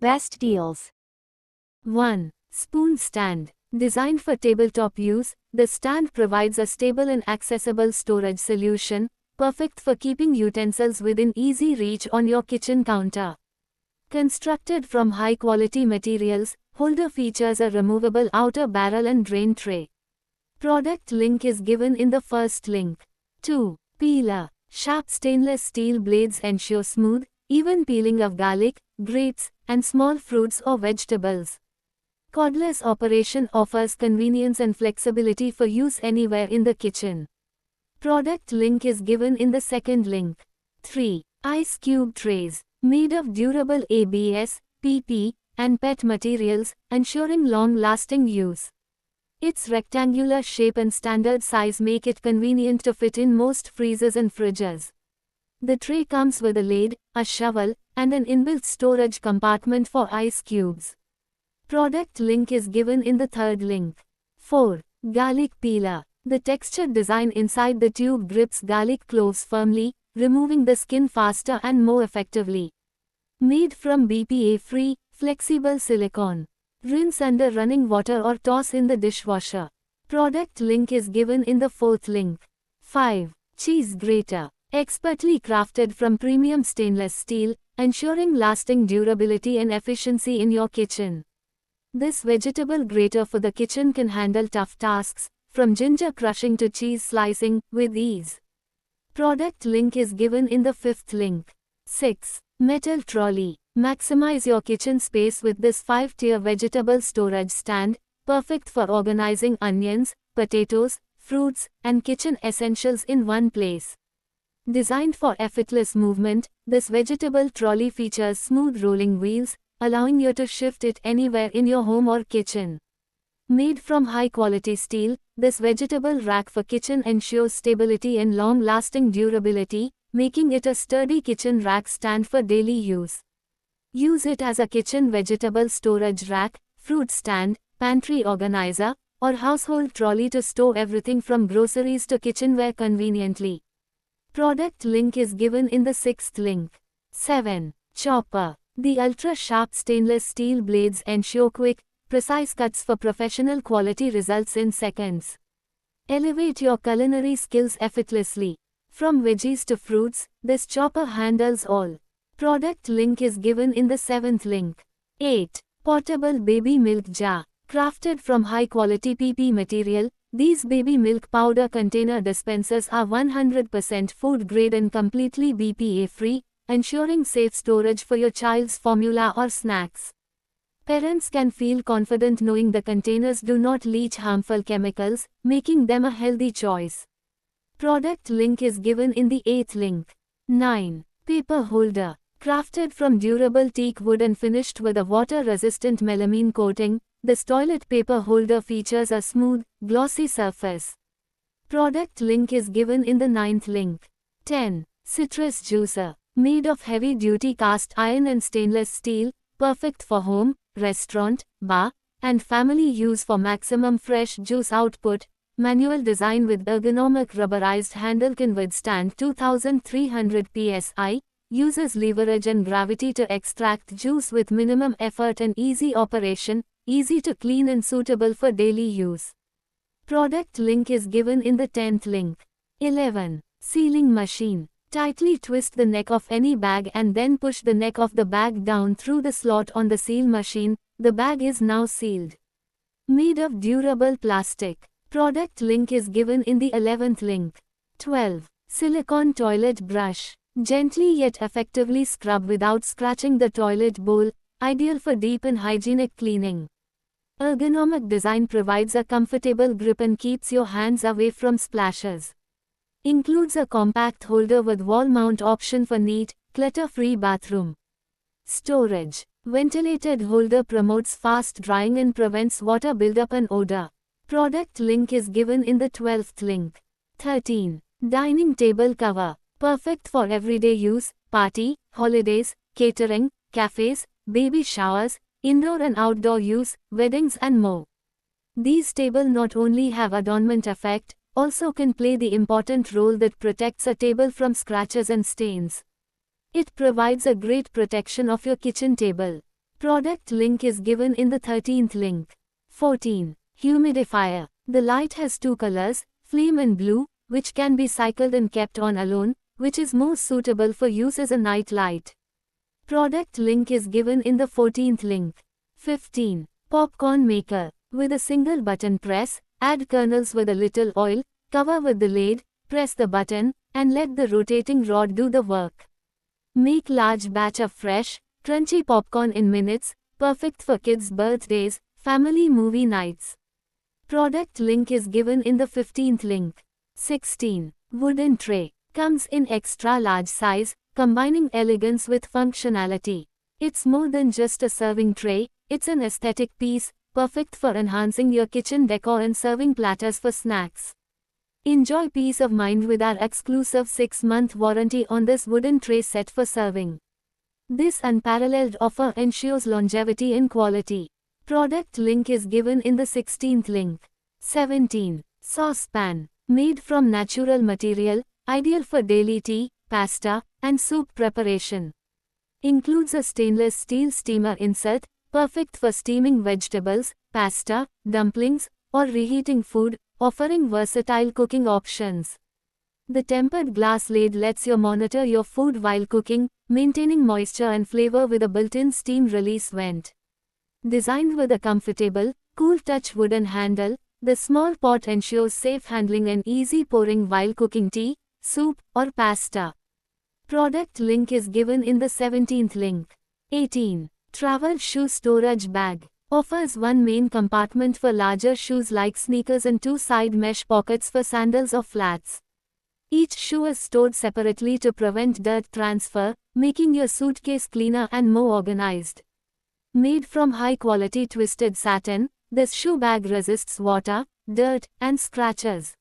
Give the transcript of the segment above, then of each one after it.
Best deals. 1. Spoon stand. Designed for tabletop use, the stand provides a stable and accessible storage solution, perfect for keeping utensils within easy reach on your kitchen counter. Constructed from high-quality materials, holder features a removable outer barrel and drain tray. Product link is given in the first link. 2. Peeler. Sharp stainless steel blades ensure smooth, even peeling of garlic, grapes, and small fruits or vegetables. Cordless operation offers convenience and flexibility for use anywhere in the kitchen. Product link is given in the second link. 3. Ice cube trays. Made of durable ABS, PP, and PET materials, ensuring long-lasting use. Its rectangular shape and standard size make it convenient to fit in most freezers and fridges. The tray comes with a lid, a shovel, and an inbuilt storage compartment for ice cubes. Product link is given in the third link. 4. Garlic peeler. The textured design inside the tube grips garlic cloves firmly, removing the skin faster and more effectively. Made from BPA-free, flexible silicone. Rinse under running water or toss in the dishwasher. Product link is given in the fourth link. 5. Cheese grater. Expertly crafted from premium stainless steel, ensuring lasting durability and efficiency in your kitchen. This vegetable grater for the kitchen can handle tough tasks, from ginger crushing to cheese slicing, with ease. Product link is given in the fifth link. 6. Metal trolley. Maximize your kitchen space with this 5-tier vegetable storage stand, perfect for organizing onions, potatoes, fruits, and kitchen essentials in one place. Designed for effortless movement, this vegetable trolley features smooth rolling wheels, allowing you to shift it anywhere in your home or kitchen. Made from high-quality steel, this vegetable rack for kitchen ensures stability and long-lasting durability, making it a sturdy kitchen rack stand for daily use. Use it as a kitchen vegetable storage rack, fruit stand, pantry organizer, or household trolley to store everything from groceries to kitchenware conveniently. Product link is given in the sixth link. 7. Chopper. The ultra-sharp stainless steel blades ensure quick, precise cuts for professional quality results in seconds. Elevate your culinary skills effortlessly. From veggies to fruits, this chopper handles all. Product link is given in the seventh link. 8. Portable baby milk jar. Crafted from high-quality PP material, these baby milk powder container dispensers are 100% food grade and completely BPA-free, ensuring safe storage for your child's formula or snacks. Parents can feel confident knowing the containers do not leach harmful chemicals, making them a healthy choice. Product link is given in the 8th link. 9. Paper holder. Crafted from durable teak wood and finished with a water-resistant melamine coating, this toilet paper holder features a smooth, glossy surface. Product link is given in the 9th link. 10. Citrus juicer. Made of heavy-duty cast iron and stainless steel, perfect for home, restaurant, bar, and family use for maximum fresh juice output. Manual design with ergonomic rubberized handle can withstand 2300 psi, uses leverage and gravity to extract juice with minimum effort and easy operation, easy to clean and suitable for daily use. Product link is given in the 10th link. 11. Sealing machine. Tightly twist the neck of any bag and then push the neck of the bag down through the slot on the seal machine. The bag is now sealed. Made of durable plastic. Product link is given in the 11th link. 12. Silicone toilet brush. Gently yet effectively scrub without scratching the toilet bowl, ideal for deep and hygienic cleaning. Ergonomic design provides a comfortable grip and keeps your hands away from splashes. Includes a compact holder with wall mount option for neat, clutter-free bathroom. Storage. Ventilated holder promotes fast drying and prevents water buildup and odor. Product link is given in the 12th link. 13. Dining table cover. Perfect for everyday use, party, holidays, catering, cafes, baby showers, indoor and outdoor use, weddings and more. These tables not only have adornment effect, also can play the important role that protects a table from scratches and stains. It provides a great protection of your kitchen table. Product link is given in the 13th link. 14. Humidifier. The light has two colors, flame and blue, which can be cycled and kept on alone, which is more suitable for use as a night light. Product link is given in the 14th link. 15. Popcorn maker. With a single button press, add kernels with a little oil, cover with the lid, press the button, and let the rotating rod do the work. Make large batch of fresh, crunchy popcorn in minutes, perfect for kids' birthdays, family movie nights. Product link is given in the 15th link. 16. Wooden tray. Comes in extra large size, combining elegance with functionality. It's more than just a serving tray, it's an aesthetic piece, perfect for enhancing your kitchen decor and serving platters for snacks. Enjoy peace of mind with our exclusive 6-month warranty on this wooden tray set for serving. This unparalleled offer ensures longevity and quality. Product link is given in the 16th link. 17. Saucepan. Made from natural material, ideal for daily tea, pasta, and soup preparation. Includes a stainless steel steamer insert, perfect for steaming vegetables, pasta, dumplings, or reheating food, offering versatile cooking options. The tempered glass lid lets you monitor your food while cooking, maintaining moisture and flavor with a built-in steam release vent. Designed with a comfortable, cool touch wooden handle, the small pot ensures safe handling and easy pouring while cooking tea, soup, or pasta. Product link is given in the 17th link. 18. Travel shoe storage bag. Offers one main compartment for larger shoes like sneakers and two side mesh pockets for sandals or flats. Each shoe is stored separately to prevent dirt transfer, making your suitcase cleaner and more organized. Made from high-quality twisted satin, this shoe bag resists water, dirt, and scratches.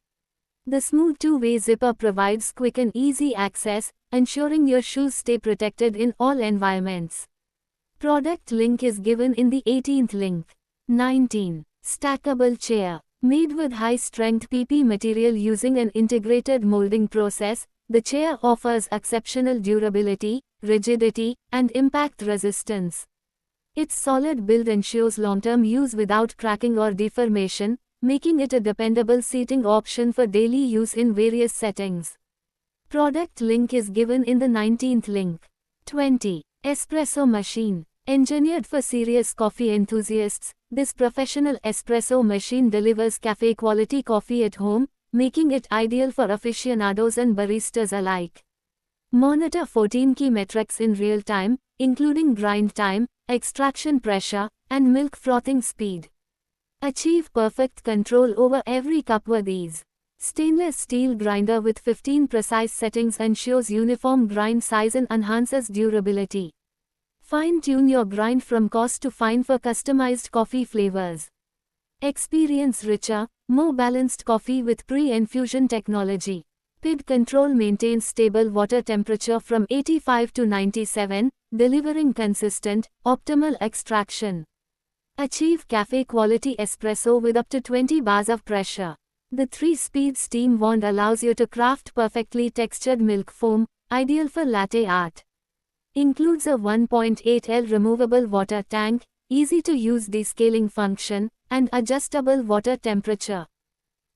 The smooth two-way zipper provides quick and easy access, ensuring your shoes stay protected in all environments. Product link is given in the 18th link. 19. Stackable chair. Made with high-strength PP material using an integrated molding process, the chair offers exceptional durability, rigidity, and impact resistance. Its solid build ensures long-term use without cracking or deformation, making it a dependable seating option for daily use in various settings. Product link is given in the 19th link. 20. Espresso machine. Engineered for serious coffee enthusiasts, this professional espresso machine delivers cafe-quality coffee at home, making it ideal for aficionados and baristas alike. Monitor 14 key metrics in real time, including grind time, extraction pressure, and milk frothing speed. Achieve perfect control over every cup with ease. Stainless steel grinder with 15 precise settings ensures uniform grind size and enhances durability. Fine-tune your grind from coarse to fine for customized coffee flavors. Experience richer, more balanced coffee with pre-infusion technology. PID control maintains stable water temperature from 85 to 97, delivering consistent, optimal extraction. Achieve cafe-quality espresso with up to 20 bars of pressure. The 3-speed steam wand allows you to craft perfectly textured milk foam, ideal for latte art. Includes a 1.8L removable water tank, easy-to-use descaling function, and adjustable water temperature.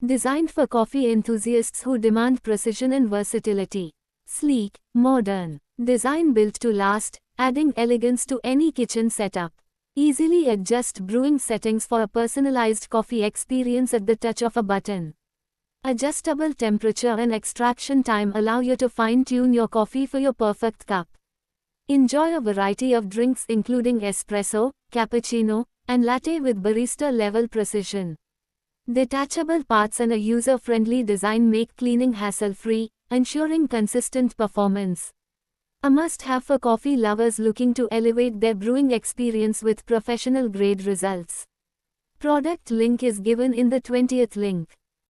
Designed for coffee enthusiasts who demand precision and versatility. Sleek, modern. Design built to last, adding elegance to any kitchen setup. Easily adjust brewing settings for a personalized coffee experience at the touch of a button. Adjustable temperature and extraction time allow you to fine-tune your coffee for your perfect cup. Enjoy a variety of drinks including espresso, cappuccino, and latte with barista-level precision. Detachable parts and a user-friendly design make cleaning hassle-free, ensuring consistent performance. A must-have for coffee lovers looking to elevate their brewing experience with professional-grade results. Product link is given in the 20th link.